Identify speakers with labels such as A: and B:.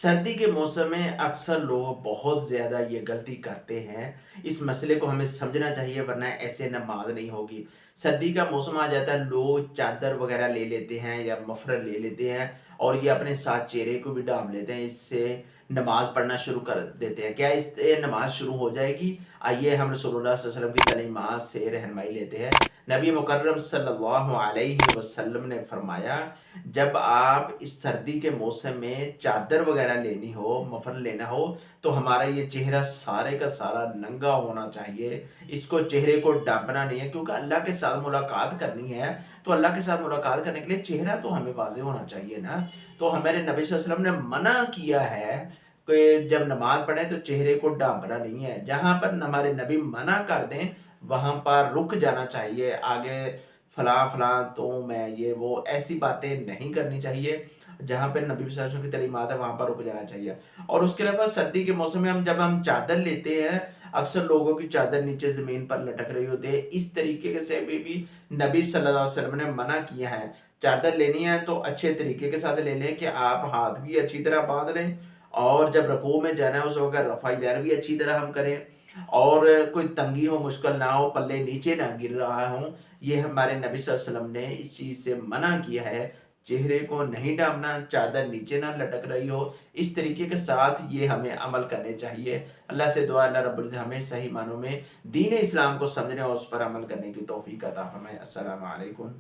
A: सर्दी के मौसम में अक्सर लोग बहुत ज़्यादा ये गलती करते हैं। इस मसले को हमें समझना चाहिए वरना ऐसे नमाज़ नहीं होगी। सर्दी का मौसम आ जाता है, लोग चादर वग़ैरह ले लेते हैं या मफलर ले लेते हैं और ये अपने साथ चेहरे को भी ढाँप लेते हैं। इससे नमाज़ पढ़ना शुरू कर देते हैं। क्या इससे नमाज़ शुरू हो जाएगी? आइए हम रसूलुल्लाह सल्लल्लाहु अलैहि वसल्लम की तालीमात से रहनुमाई लेते हैं। नबी मुकर्रम सल्लल्लाहु अलैहि वसल्लम ने फरमाया, जब आप इस सर्दी के मौसम में चादर वगैरह लेनी हो, मफलर लेना हो, तो हमारा ये चेहरा सारे का सारा नंगा होना चाहिए। इसको चेहरे को ढाँपना नहीं है क्योंकि अल्लाह के साथ मुलाकात करनी है, तो अल्लाह के साथ मुलाकात करने के लिए चेहरा तो हमें वाज़ेह होना चाहिए ना। तो हमारे नबी सल्लल्लाहु अलैहि वसल्लम ने मना किया है कि जब नमाज़ पढ़ें तो चेहरे को ढाँपना नहीं है। जहाँ पर हमारे नबी मना कर दें, वहाँ पर रुक जाना चाहिए। आगे फलाँ-फलाँ तो मैं ये वो ऐसी बातें नहीं करनी चाहिए। जहाँ पे नबी सल्लल्लाहु अलैहि वसल्लम की तालीमात है वहाँ पर रुक जाना चाहिए। और उसके अलावा सर्दी के मौसम में जब हम चादर लेते हैं, अक्सर लोगों की चादर नीचे ज़मीन पर लटक रही होती है। इस तरीके से भी नबी सल्लल्लाहु अलैहि वसल्लम ने मना किया है। चादर लेनी है तो अच्छे तरीके के साथ ले लें कि आप हाथ भी अच्छी तरह बाँध लें और जब रुकू में जाना है उस वक़्त रफ़ा-दैन भी अच्छी तरह हम करें और कोई तंगी हो, मुश्किल ना हो, पल्ले नीचे ना गिर रहा हो। ये हमारे नबी सल्लल्लाहु अलैहि वसल्लम ने इस चीज़ से मना किया है। चेहरे को नहीं ढाँपना, चादर नीचे ना लटक रही हो, इस तरीके के साथ ये हमें अमल करने चाहिए। अल्लाह से दुआ है अल्लाह रब्बुल इज़्ज़त हमें सही मानों में दीन-ए-इस्लाम को समझने और उस पर अमल करने की तौफ़ीक अता फ़रमाए। अस्सलामु अलैकुम।